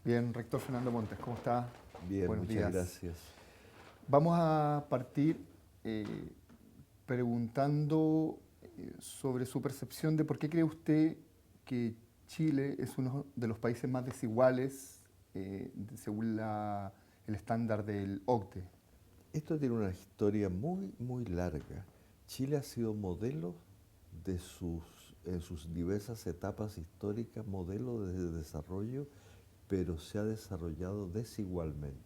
Bien, rector Fernando Montes, ¿cómo está? Bien, Buenos muchas días. gracias. Vamos a partir preguntando sobre su percepción de por qué cree usted que Chile es uno de los países más desiguales según el estándar del OCDE. Esto tiene una historia muy larga. Chile ha sido modelo en sus diversas etapas históricas, modelo de desarrollo, pero se ha desarrollado desigualmente.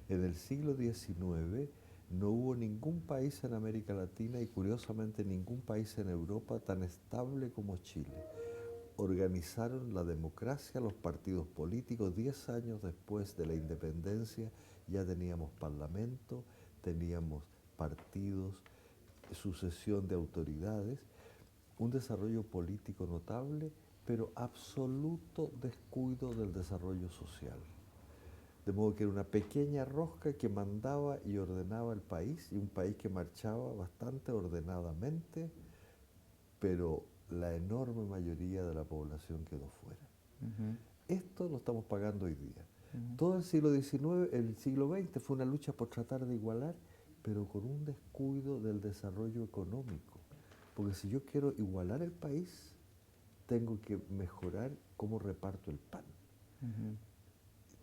En el siglo XIX no hubo ningún país en América Latina y curiosamente ningún país en Europa tan estable como Chile. Organizaron la democracia, los partidos políticos. 10 años después de la independencia ya teníamos parlamento, teníamos partidos, sucesión de autoridades, un desarrollo político notable, pero absoluto descuido del desarrollo social. De modo que era una pequeña rosca que mandaba y ordenaba el país, y un país que marchaba bastante ordenadamente, pero la enorme mayoría de la población quedó fuera. Ujú, Esto lo estamos pagando hoy día. ujú. Todo el siglo XIX, el siglo XX fue una lucha por tratar de igualar, pero con un descuido del desarrollo económico. Porque si yo quiero igualar el país, tengo que mejorar cómo reparto el pan. Ujú.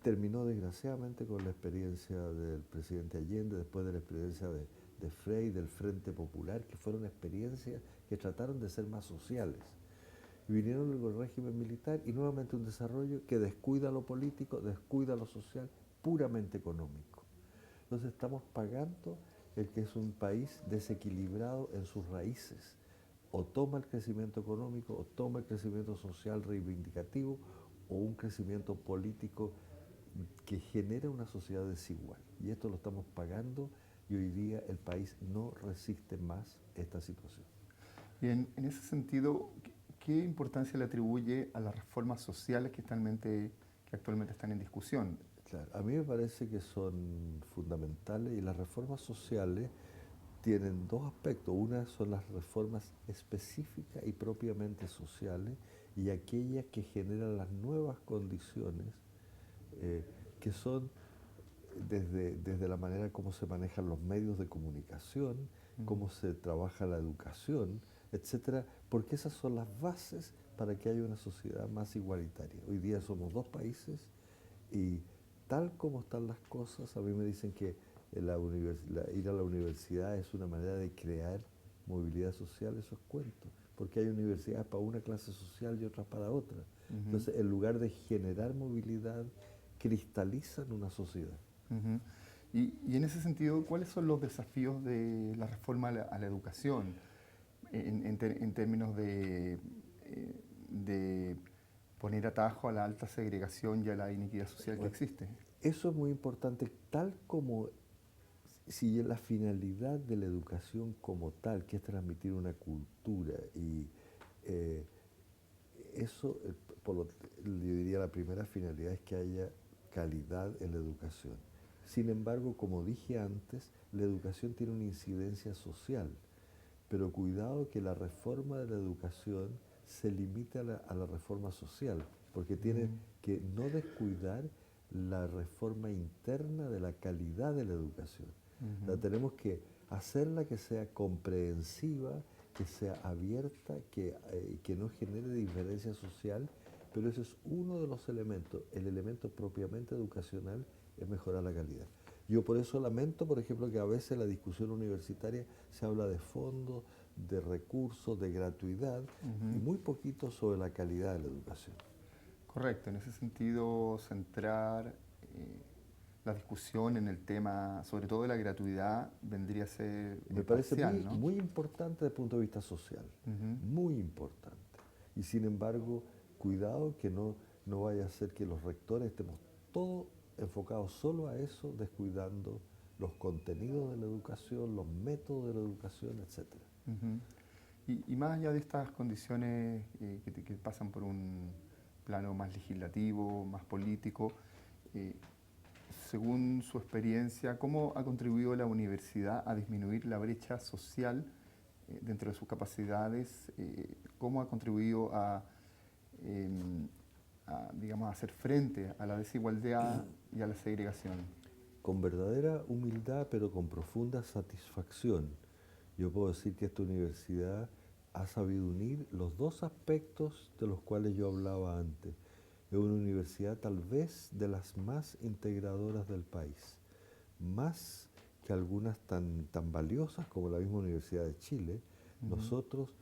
Terminó desgraciadamente con la experiencia del presidente Allende, después de la experiencia de Frei, del Frente Popular, que fueron experiencias que trataron de ser más sociales. Y vinieron luego el régimen militar y nuevamente un desarrollo que descuida lo político, descuida lo social, puramente económico. Entonces estamos pagando el que es un país desequilibrado en sus raíces. O toma el crecimiento económico, o toma el crecimiento social reivindicativo, o un crecimiento político que genera una sociedad desigual. Y esto lo estamos pagando y hoy día el país no resiste más esta situación. Y en ese sentido, ¿qué importancia le atribuye a las reformas sociales que actualmente están en discusión? Claro, a mí me parece que son fundamentales y las reformas sociales tienen dos aspectos. Una son las reformas específicas y propiamente sociales y aquellas que generan las nuevas condiciones eh, que son desde la manera como se manejan los medios de comunicación, cómo se trabaja la educación, etcétera, porque esas son las bases para que haya una sociedad más igualitaria. Hoy día somos dos países y tal como están las cosas, a mí me dicen que ir a la universidad es una manera de crear movilidad social, eso es cuento, porque hay universidades para una clase social y otras para otra. Ujú, Entonces, en lugar de generar movilidad, cristalizan una sociedad. ujú. Y en ese sentido, ¿cuáles son los desafíos de la reforma a la educación en términos de poner atajo a la alta segregación y a la inequidad social que Bueno, existe? eso es muy importante, tal como si la finalidad de la educación como tal, que es transmitir una cultura y eh, eso, yo diría la primera finalidad es que haya calidad en la educación. Sin embargo, como dije antes, la educación tiene una incidencia social, pero cuidado que la reforma de la educación se limite a la reforma social, porque tiene Mm, que no descuidar la reforma interna de la calidad de la educación. O sea, ujú, tenemos que hacerla que sea comprensiva, que sea abierta, que no genere diferencia social, pero ese es uno de los elementos. El elemento propiamente educacional es mejorar la calidad. Yo por eso lamento, por ejemplo, que a veces en la discusión universitaria se habla de fondos, de recursos, de gratuidad y ujú. muy poquito sobre la calidad de la educación. Correcto, en ese sentido, centrar la discusión en el tema, sobre todo de la gratuidad, vendría a ser Me parece parcial, ¿no? muy importante desde el punto de vista social, Ujú. muy importante. Y sin embargo, cuidado que no vaya a ser que los rectores estemos todos enfocados solo a eso, descuidando los contenidos de la educación, los métodos de la educación, etcétera. Ujú. Y más allá de estas condiciones que pasan por un plano más legislativo, más político, eh, según su experiencia, ¿cómo ha contribuido la universidad a disminuir la brecha social dentro de sus capacidades? ¿Cómo ha contribuido a em, digamos, hacer frente a la desigualdad y a la segregación? Con verdadera humildad, pero con profunda satisfacción. Yo puedo decir que esta universidad ha sabido unir los dos aspectos de los cuales yo hablaba antes. Es una universidad tal vez de las más integradoras del país, más que algunas tan valiosas como la misma Universidad de Chile. Nosotros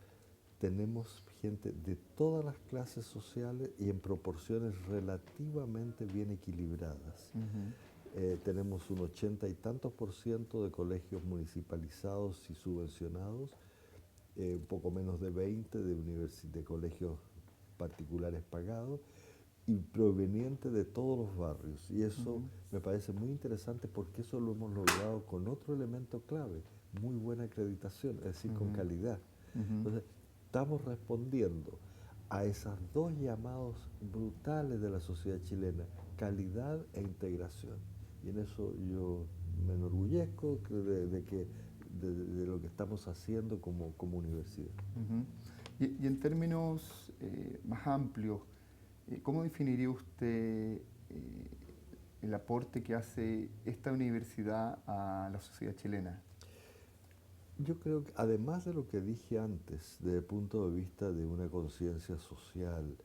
tenemos gente de todas las clases sociales y en proporciones relativamente bien equilibradas. Tenemos un 80 y tantos % de colegios municipalizados y subvencionados, un poco menos de 20 de colegios particulares pagados y provenientes de todos los barrios. Y eso me parece muy interesante porque eso lo hemos logrado con otro elemento clave, muy buena acreditación, es decir, con calidad. Entonces, estamos respondiendo a esos dos llamados brutales de la sociedad chilena, calidad e integración. Y en eso yo me enorgullezco de lo que estamos haciendo como universidad. Y en términos más amplios, ¿cómo definiría usted el aporte que hace esta universidad a la sociedad chilena? Yo creo que además de lo que dije antes, desde el punto de vista de una conciencia social,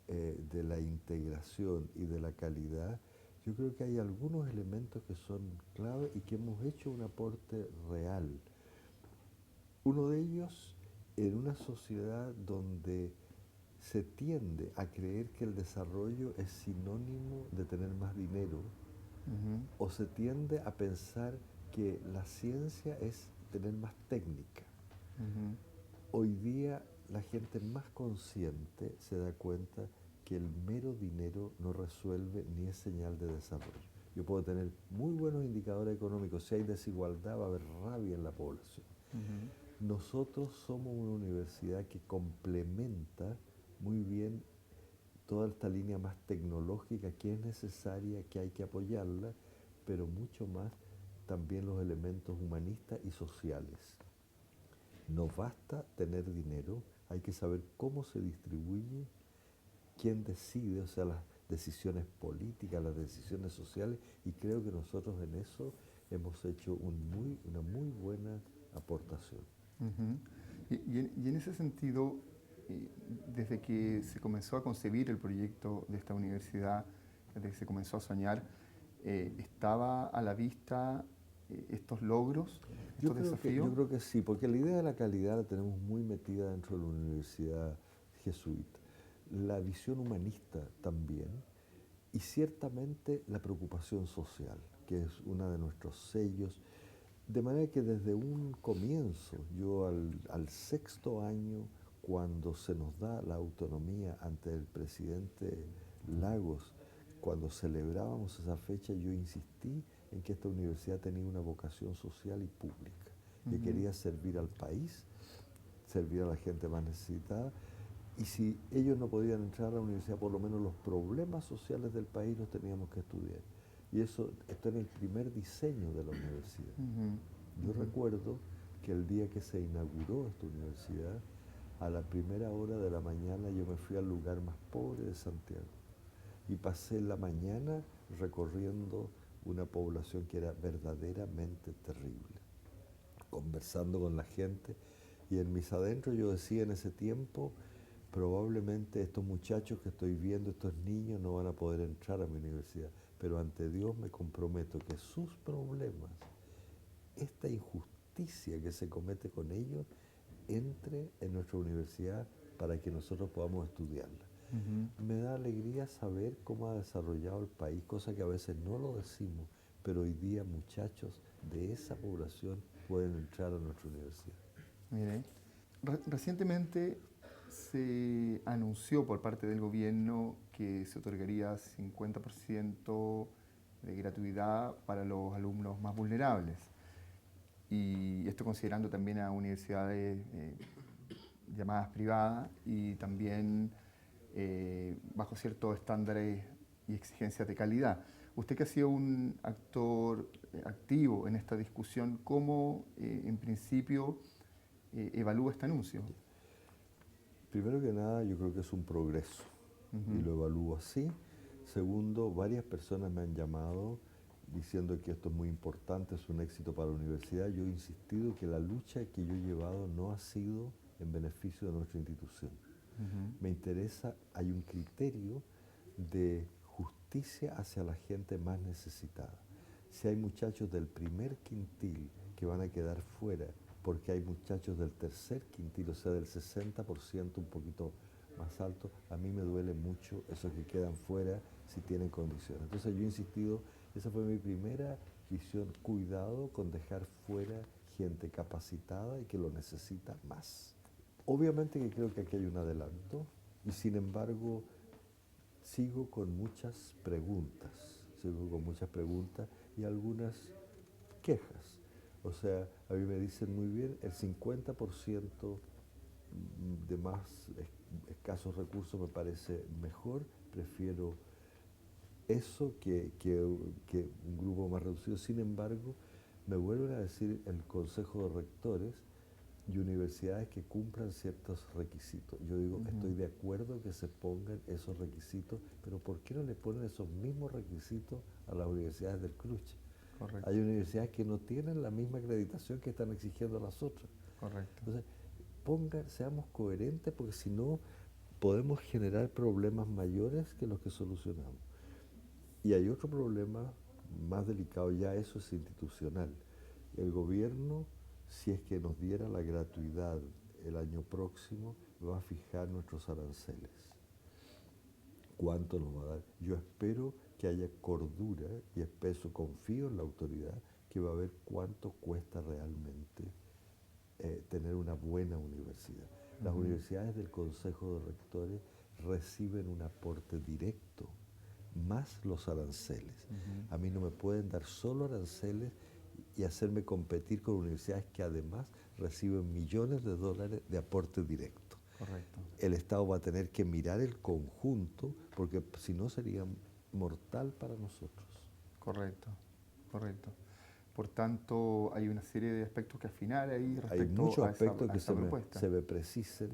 de la integración y de la calidad, yo creo que hay algunos elementos que son clave y que hemos hecho un aporte real. Uno de ellos, en una sociedad donde se tiende a creer que el desarrollo es sinónimo de tener más dinero, o se tiende a pensar que la ciencia es tener más técnica. Hoy día la gente más consciente se da cuenta que el mero dinero no resuelve ni es señal de desarrollo. Yo puedo tener muy buenos indicadores económicos, si hay desigualdad va a haber rabia en la población. Nosotros somos una universidad que complementa muy bien toda esta línea más tecnológica que es necesaria, que hay que apoyarla, pero mucho más también los elementos humanistas y sociales. No basta tener dinero, hay que saber cómo se distribuye, quién decide, o sea, las decisiones políticas, las decisiones sociales, y creo que nosotros en eso hemos hecho una muy buena aportación. Y en ese sentido, desde que se comenzó a concebir el proyecto de esta universidad, desde que se comenzó a soñar, ¿estaba a la vista estos logros, estos desafíos? Yo creo que sí, porque la idea de la calidad la tenemos muy metida dentro de la universidad jesuita. La visión humanista también, y ciertamente la preocupación social, que es uno de nuestros sellos. De manera que desde un comienzo, yo al 6º año, cuando se nos da la autonomía ante el presidente Lagos, cuando celebrábamos esa fecha, yo insistí en que esta universidad tenía una vocación social y pública, que quería servir al país, servir a la gente más necesitada, y si ellos no podían entrar a la universidad, por lo menos los problemas sociales del país los teníamos que estudiar. Y esto era el primer diseño de la universidad. Yo recuerdo que el día que se inauguró esta universidad, a la primera hora de la mañana yo me fui al lugar más pobre de Santiago y pasé la mañana recorriendo una población que era verdaderamente terrible, conversando con la gente, y en mis adentros yo decía en ese tiempo, probablemente estos muchachos que estoy viendo, estos niños, no van a poder entrar a mi universidad, pero ante Dios me comprometo que sus problemas, esta injusticia que se comete con ellos, entre en nuestra universidad para que nosotros podamos estudiarla. Me da alegría saber cómo ha desarrollado el país, cosa que a veces no lo decimos, pero hoy día muchachos de esa población pueden entrar a nuestra universidad. Mire, recientemente se anunció por parte del gobierno que se otorgaría 50% de gratuidad para los alumnos más vulnerables. Y esto considerando también a universidades llamadas privadas y también bajo ciertos estándares y exigencias de calidad. Usted que ha sido un actor activo en esta discusión, ¿cómo en principio evalúa este anuncio? Primero que nada, yo creo que es un progreso. y lo evalúo así. Segundo, varias personas me han llamado diciendo que esto es muy importante, es un éxito para la universidad. Yo he insistido que la lucha que yo he llevado no ha sido en beneficio de nuestra institución. Me interesa, hay un criterio de justicia hacia la gente más necesitada. Si hay muchachos del primer quintil que van a quedar fuera porque hay muchachos del tercer quintil, o sea, del 60%, un poquito más alto, a mí me duele mucho esos que quedan fuera si tienen condiciones. Entonces yo he insistido, esa fue mi primera visión, cuidado con dejar fuera gente capacitada y que lo necesita más. Obviamente que creo que aquí hay un adelanto y sin embargo sigo con muchas preguntas y algunas quejas. O sea, a mí me dicen muy bien, el 50% de más escasos recursos me parece mejor, prefiero eso que un grupo más reducido. Sin embargo, me vuelven a decir el Consejo de Rectores y universidades que cumplan ciertos requisitos. Yo digo, estoy de acuerdo que se pongan esos requisitos, pero ¿por qué no le ponen esos mismos requisitos a las universidades del CRUCH? Correcto. Hay universidades que no tienen la misma acreditación que están exigiendo las otras. Correcto. Entonces, seamos coherentes porque si no podemos generar problemas mayores que los que solucionamos. Y hay otro problema más delicado, ya eso es institucional. El gobierno, si es que nos diera la gratuidad el año próximo, va a fijar nuestros aranceles. ¿Cuánto nos va a dar? Yo espero que haya cordura y confío en la autoridad que va a ver cuánto cuesta realmente tener una buena universidad. Las universidades del Consejo de Rectores reciben un aporte directo, más los aranceles. A mí no me pueden dar solo aranceles y hacerme competir con universidades que además reciben millones de dólares de aporte directo. Correcto. El Estado va a tener que mirar el conjunto porque si no sería mortal para nosotros. Correcto. Correcto. Por tanto, hay una serie de aspectos que afinar ahí Hay respecto muchos a aspectos que esa propuesta. se me precisen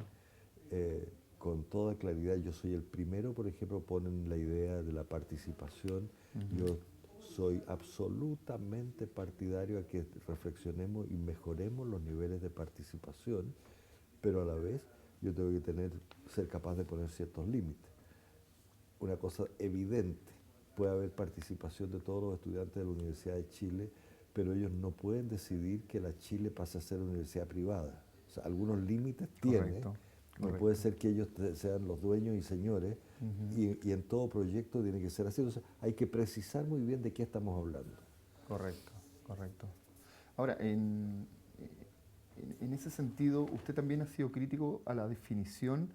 con toda claridad. Yo soy el primero, por ejemplo, ponen la idea de la participación. Yo soy absolutamente partidario a que reflexionemos y mejoremos los niveles de participación, pero a la vez yo tengo que ser capaz de poner ciertos límites. Una cosa evidente, puede haber participación de todos los estudiantes de la Universidad de Chile, pero ellos no pueden decidir que la Chile pase a ser una universidad privada. O sea, algunos límites tiene. No puede ser que ellos sean los dueños y señores y en todo proyecto tiene que ser así. Entonces hay que precisar muy bien de qué estamos hablando. Correcto, correcto. Ahora, en ese sentido, usted también ha sido crítico a la definición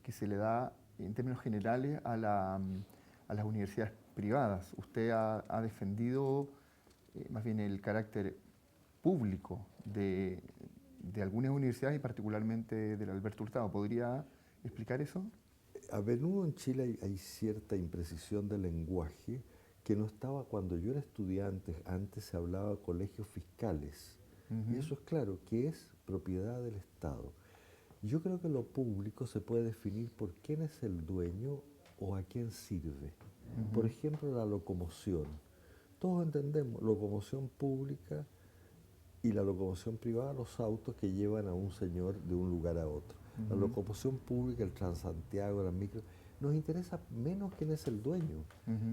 que se le da en términos generales a las universidades privadas. Usted ha defendido más bien el carácter público de algunas universidades y particularmente del Alberto Hurtado. ¿Podría explicar eso? A menudo en Chile hay cierta imprecisión del lenguaje que no estaba cuando yo era estudiante. Antes se hablaba de colegios fiscales. Y eso es claro, que es propiedad del Estado. Yo creo que lo público se puede definir por quién es el dueño o a quién sirve. Por ejemplo, la locomoción. Todos entendemos, locomoción pública y la locomoción privada, los autos que llevan a un señor de un lugar a otro. La locomoción pública, el Transantiago, la micro, nos interesa menos quién es el dueño.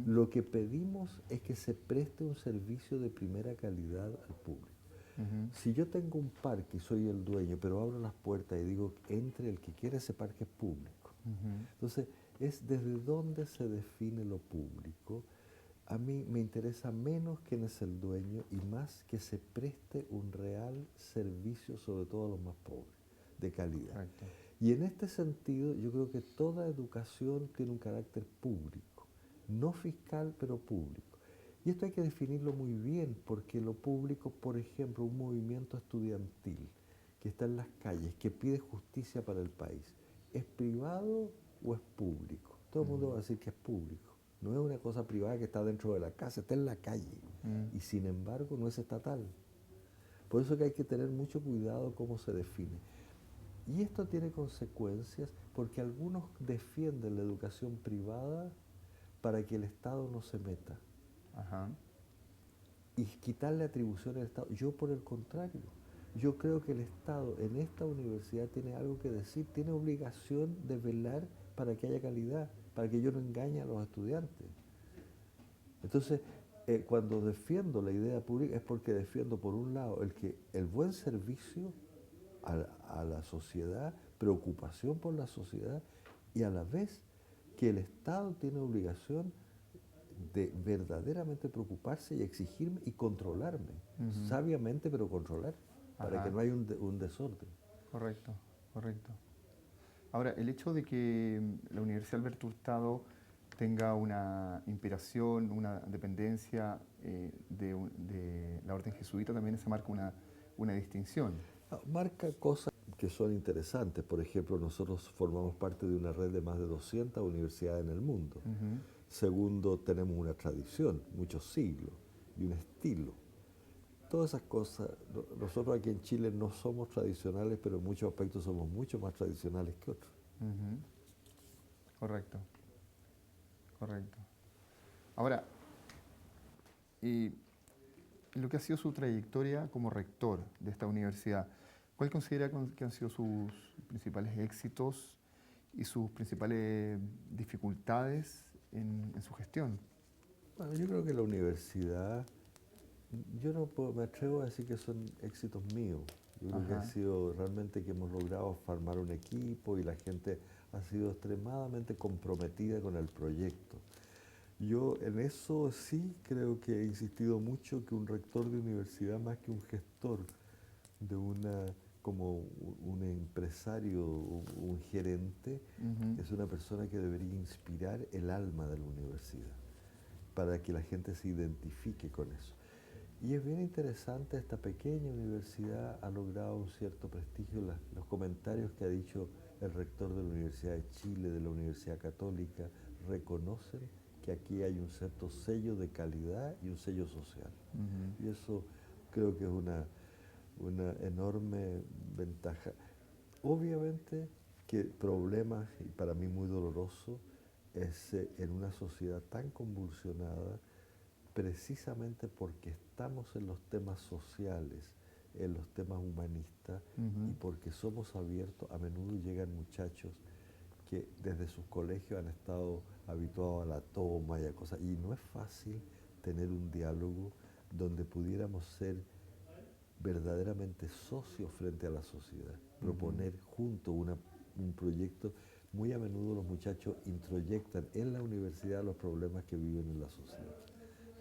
Lo que pedimos es que se preste un servicio de primera calidad al público. Si yo tengo un parque y soy el dueño, pero abro las puertas y digo, entre el que quiera ese parque es público. Entonces, es desde dónde se define lo público. A mí me interesa menos quién es el dueño y más que se preste un real servicio, sobre todo a los más pobres, de calidad. Correcto. Y en este sentido, yo creo que toda educación tiene un carácter público, no fiscal, pero público. Y esto hay que definirlo muy bien, porque lo público, por ejemplo, un movimiento estudiantil que está en las calles, que pide justicia para el país, ¿es privado o es público? Todo el mundo va a decir que es público. No es una cosa privada que está dentro de la casa, está en la calle. Y sin embargo no es estatal. Por eso que hay que tener mucho cuidado cómo se define. Y esto tiene consecuencias porque algunos defienden la educación privada para que el Estado no se meta Ajá. y quitarle atribuciones al Estado. Yo, por el contrario, yo creo que el Estado en esta universidad tiene algo que decir, tiene obligación de velar para que haya calidad, para que yo no engañe a los estudiantes. Entonces, cuando defiendo la idea pública es porque defiendo, por un lado, el buen servicio a la sociedad, preocupación por la sociedad, y a la vez que el Estado tiene obligación de verdaderamente preocuparse y exigirme y controlarme, Ujú. sabiamente, pero controlar, para que Ajá. no haya un desorden. Correcto, correcto. Ahora, el hecho de que la Universidad Alberto Hurtado tenga una inspiración, una dependencia de la orden jesuita, también se marca una distinción. Marca cosas que son interesantes. Por ejemplo, nosotros formamos parte de una red de más de 200 universidades en el mundo. Ujú. Segundo, tenemos una tradición, muchos siglos, y un estilo. Todas esas cosas, nosotros aquí en Chile no somos tradicionales, pero en muchos aspectos somos mucho más tradicionales que otros. Ujú. Correcto, correcto. Ahora, y en lo que ha sido su trayectoria como rector de esta universidad, ¿cuál considera que han sido sus principales éxitos y sus principales dificultades en su gestión? Bueno, yo creo que la universidad, yo no me atrevo a decir que son éxitos míos. Yo creo que ha Ajá. sido realmente que hemos logrado formar un equipo y la gente ha sido extremadamente comprometida con el proyecto. Yo en eso sí creo que he insistido mucho que un rector de universidad, más que un gestor de como un empresario, un gerente, Ujú. es una persona que debería inspirar el alma de la universidad para que la gente se identifique con eso. Y es bien interesante, esta pequeña universidad ha logrado un cierto prestigio. Los comentarios que ha dicho el rector de la Universidad de Chile, de la Universidad Católica, reconocen que aquí hay un cierto sello de calidad y un sello social. Ujú. Y eso creo que es una enorme ventaja. Obviamente que problemas, y para mí muy doloroso, es en una sociedad tan convulsionada, precisamente porque estamos en los temas sociales, en los temas humanistas, y Ujú. porque somos abiertos, a menudo llegan muchachos que desde sus colegios han estado habituados a la toma y a cosas, y no es fácil tener un diálogo donde pudiéramos ser verdaderamente socios frente a la sociedad, Ujú. proponer juntos un proyecto. Muy a menudo los muchachos introyectan en la universidad los problemas que viven en la sociedad,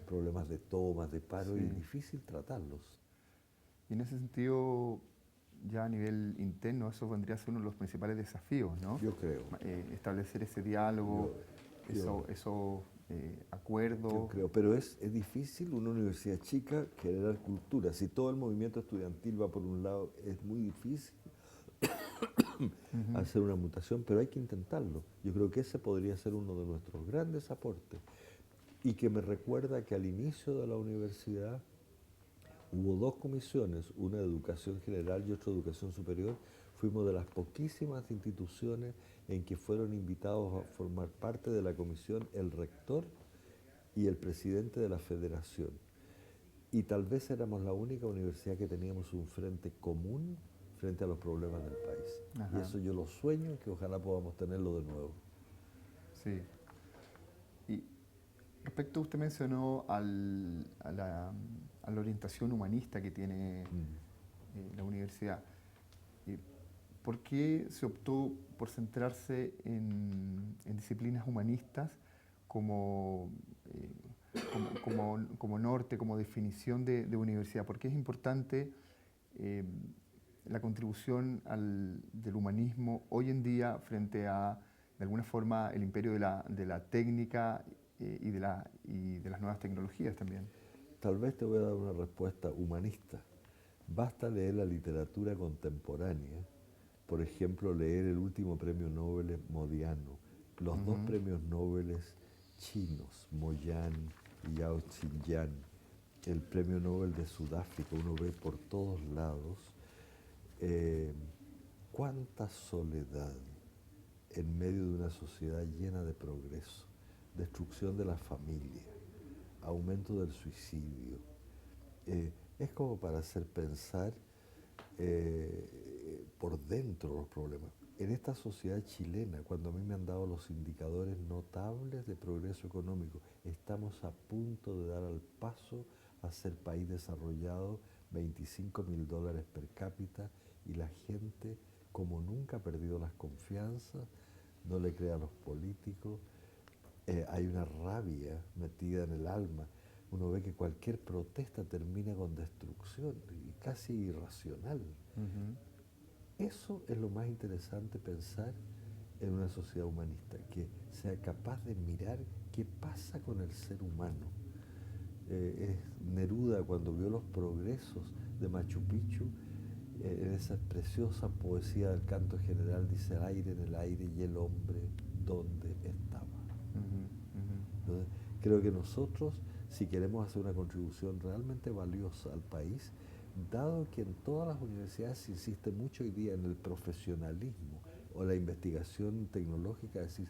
problemas de tomas, de paro, y es Sí. difícil tratarlos. Y en ese sentido, ya a nivel interno, eso vendría a ser uno de los principales desafíos, ¿no? Yo creo, Establecer ese diálogo, yo, yo, esos yo acuerdos. creo, pero es difícil una universidad chica generar cultura. Si todo el movimiento estudiantil va por un lado, es muy difícil Ujú. hacer una mutación, pero hay que intentarlo. Yo creo que ese podría ser uno de nuestros grandes aportes, y que me recuerda que al inicio de la universidad hubo dos comisiones, una de educación general y otra de educación superior. Fuimos de las poquísimas instituciones en que fueron invitados a formar parte de la comisión el rector y el presidente de la federación. Y tal vez éramos la única universidad que teníamos un frente común frente a los problemas del país. Y Ajá. eso yo lo sueño, que ojalá podamos tenerlo de nuevo. Sí. Y respecto, usted mencionó a la orientación humanista que tiene Mm. la universidad. Eh, ¿Por qué se optó por centrarse en disciplinas humanistas como, como norte, como definición de universidad? ¿Por qué es importante eh, la contribución del humanismo hoy en día frente a, de alguna forma, el imperio de la técnica y de las nuevas tecnologías también? Tal vez te voy a dar una respuesta humanista. Basta leer la literatura contemporánea, por ejemplo, leer el último premio Nobel Modiano, los dos Ujú. premios Nobel chinos, Moyan y Yao Xinyan, el premio Nobel de Sudáfrica, uno ve por todos lados cuánta soledad en medio de una sociedad llena de progreso, destrucción de la familia, aumento del suicidio. Es como para hacer pensar por dentro los problemas. En esta sociedad chilena, cuando a mí me han dado los indicadores notables de progreso económico, estamos a punto de dar al paso a ser país desarrollado, $25.000 per cápita, y la gente como nunca ha perdido las confianzas, no le cree a los políticos, hay una rabia metida en el alma. Uno ve que cualquier protesta termina con destrucción, y casi irracional. Ujú. Eso es lo más interesante, pensar en una sociedad humanista, que sea capaz de mirar qué pasa con el ser humano. Neruda, cuando vio los progresos de Machu Picchu, en esa preciosa poesía del canto general, dice: el aire en el aire y el hombre, ¿dónde estaba? Ujú, ujú. Entonces, creo que nosotros, si queremos hacer una contribución realmente valiosa al país, dado que en todas las universidades se insiste mucho hoy día en el profesionalismo o la investigación tecnológica, es decir,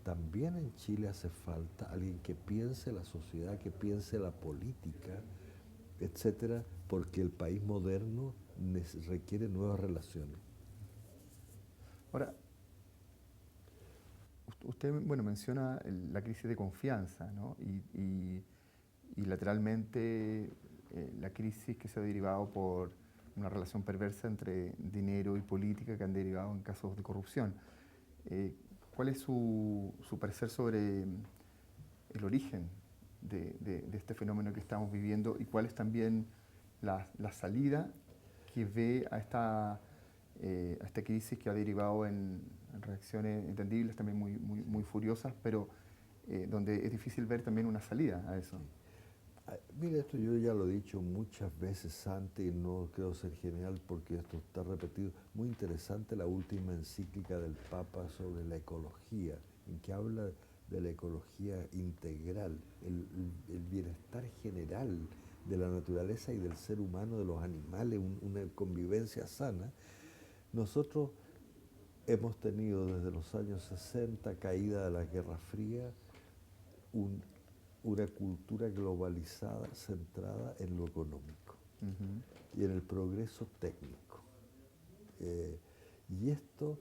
también en Chile hace falta alguien que piense la sociedad, que piense la política, etcétera, porque el país moderno requiere nuevas relaciones. Ahora, usted, bueno, menciona la crisis de confianza, ¿no? Y lateralmente la crisis que se ha derivado por una relación perversa entre dinero y política que han derivado en casos de corrupción. Eh, ¿Cuál es su parecer sobre el origen de este fenómeno que estamos viviendo y cuál es también la salida que ve a esta crisis que ha derivado en reacciones entendibles, también muy furiosas, pero donde es difícil ver también una salida a eso? Mira, esto yo ya lo he dicho muchas veces antes y no creo ser genial porque esto está repetido. Muy interesante la última encíclica del Papa sobre la ecología, en que habla de la ecología integral, el bienestar general de la naturaleza y del ser humano, de los animales, una convivencia sana. Nosotros hemos tenido desde los años 60, caída de la Guerra Fría, un una cultura globalizada centrada en lo económico Ujú. y en el progreso técnico. Y esto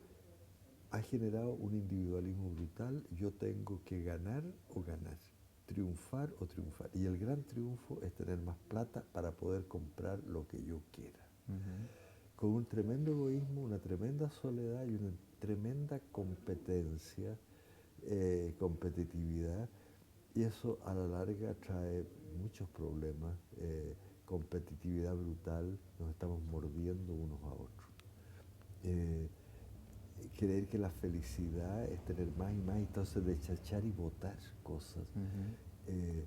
ha generado un individualismo brutal. Yo tengo que ganar o ganar, triunfar o triunfar. Y el gran triunfo es tener más plata para poder comprar lo que yo quiera. Ujú. Con un tremendo egoísmo, una tremenda soledad y una tremenda competencia, competitividad. Y eso a la larga trae muchos problemas, competitividad brutal, nos estamos mordiendo unos a otros. Eh, Creer que la felicidad es tener más y más, entonces dechachar y botar cosas. Ujú. Eh,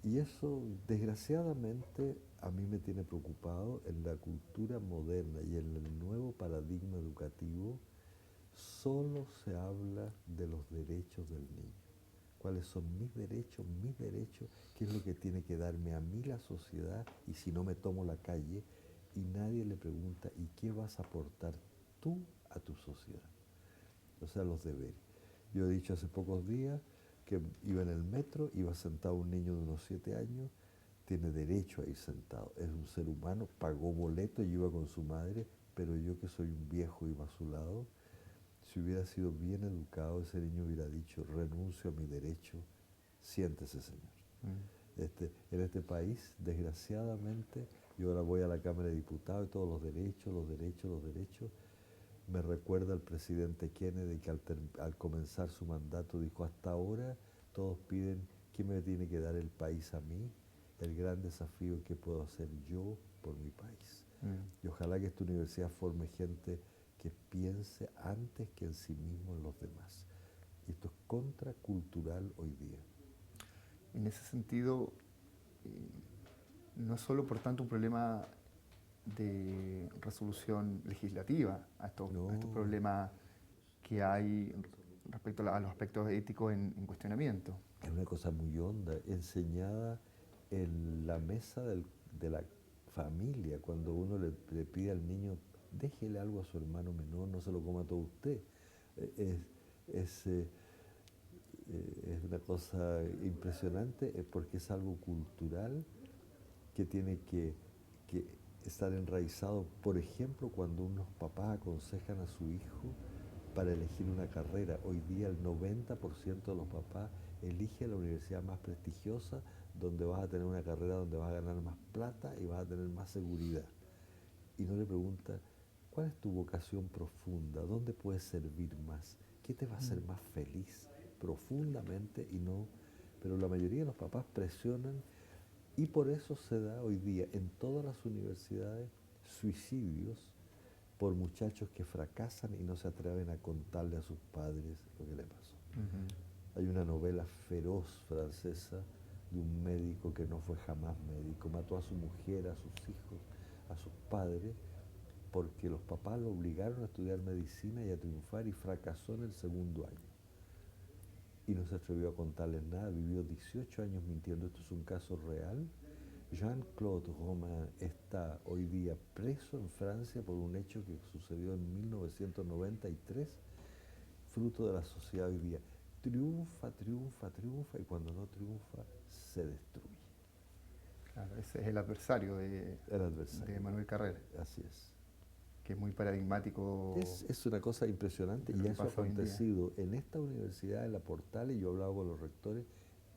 y eso, desgraciadamente, a mí me tiene preocupado. En la cultura moderna y en el nuevo paradigma educativo, solo se habla de los derechos del niño. ¿Cuáles son mis derechos? ¿Qué es lo que tiene que darme a mí la sociedad? Y si no, me tomo la calle, y nadie le pregunta: ¿y qué vas a aportar tú a tu sociedad? O sea, los deberes. Yo he dicho hace pocos días que iba en el metro, iba sentado un niño de unos 7 años, tiene derecho a ir sentado, es un ser humano, pagó boleto y iba con su madre, pero yo, que soy un viejo, iba a su lado. Si hubiera sido bien educado, ese niño hubiera dicho: renuncio a mi derecho, siéntese, señor. Mm. En este país, desgraciadamente, yo ahora voy a la Cámara de Diputados y todos los derechos, los derechos, los derechos. Me recuerda al presidente Kennedy, que al comenzar su mandato dijo: hasta ahora todos piden qué me tiene que dar el país a mí, el gran desafío es qué puedo hacer yo por mi país. Mm. Y ojalá que esta universidad forme gente que piense antes que en sí mismo en los demás. Y esto es contracultural hoy día. En ese sentido, eh, no es solo, por tanto, un problema de resolución legislativa a estos No, problemas que hay respecto a los aspectos éticos en cuestionamiento. es una cosa muy honda, enseñada en la mesa de la familia, cuando uno le pide al niño: déjele algo a su hermano menor, no se lo coma todo usted. Es, Es una cosa impresionante porque es algo cultural que tiene que estar enraizado, por ejemplo, cuando unos papás aconsejan a su hijo para elegir una carrera. Hoy día el 90% de los papás elige la universidad más prestigiosa, donde vas a tener una carrera donde vas a ganar más plata y vas a tener más seguridad. Y no le pregunta, ¿cuál es tu vocación profunda? ¿Dónde puedes servir más? ¿Qué te va a hacer más feliz profundamente? Y no, pero la mayoría de los papás presionan y por eso se da hoy día en todas las universidades suicidios por muchachos que fracasan y no se atreven a contarle a sus padres lo que le pasó. Hay una novela feroz francesa de un médico que no fue jamás médico, mató a su mujer, a sus hijos, a sus padres, porque los papás lo obligaron a estudiar medicina y a triunfar y fracasó en el segundo año. Y no se atrevió a contarles nada, vivió 18 años mintiendo. Esto es un caso real. Jean-Claude Roman está hoy día preso en Francia por un hecho que sucedió en 1993, fruto de la sociedad hoy día. Triunfa, triunfa, triunfa y cuando no triunfa se destruye. Claro, ese es el adversario El adversario. de Manuel Carrera. Así es. Que es muy paradigmático. Es una cosa impresionante y eso ha acontecido en esta universidad, en la Portales, y yo he hablado con los rectores,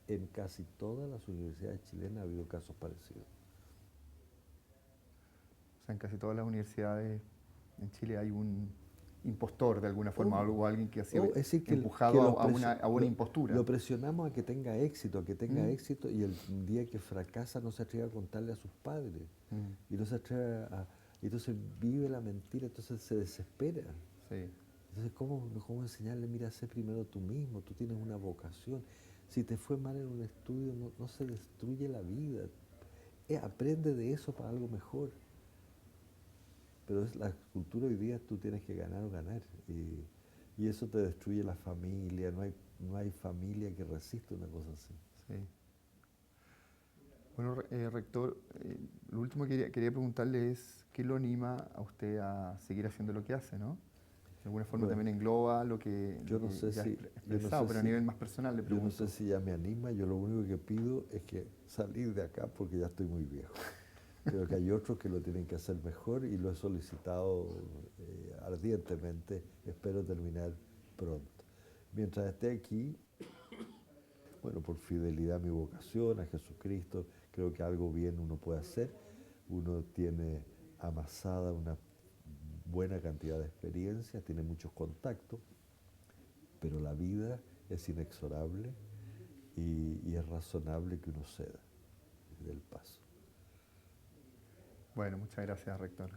en casi todas las universidades chilenas ha habido casos parecidos. O sea, en casi todas las universidades en Chile hay un impostor de alguna forma, o alguien que ha sido empujado a una impostura. Lo presionamos a que tenga éxito, y el día que fracasa no se atreve a contarle a sus padres y no se atreve a... Entonces vive la mentira, entonces se desespera. Sí. Entonces, ¿cómo enseñarle? Mira, sé primero tú mismo, tú tienes una vocación. Si te fue mal en un estudio, no se destruye la vida. Aprende de eso para algo mejor. Pero es la cultura hoy día, tú tienes que ganar o ganar. Y eso te destruye la familia, no hay familia que resista una cosa así. Sí. Bueno, rector, lo último que quería preguntarle es, ¿qué lo anima a usted a seguir haciendo lo que hace, no? De alguna forma también engloba lo que yo no sé ya si, expresado, pero a nivel más personal le pregunto. Yo no sé si ya me anima, yo lo único que pido es que salir de acá porque ya estoy muy viejo. Creo que hay otros que lo tienen que hacer mejor y lo he solicitado ardientemente, espero terminar pronto. Mientras esté aquí, bueno, por fidelidad a mi vocación, a Jesucristo, creo que algo bien uno puede hacer. Uno tiene amasada una buena cantidad de experiencias, tiene muchos contactos, pero la vida es inexorable y es razonable que uno ceda del paso. Bueno, muchas gracias, rector.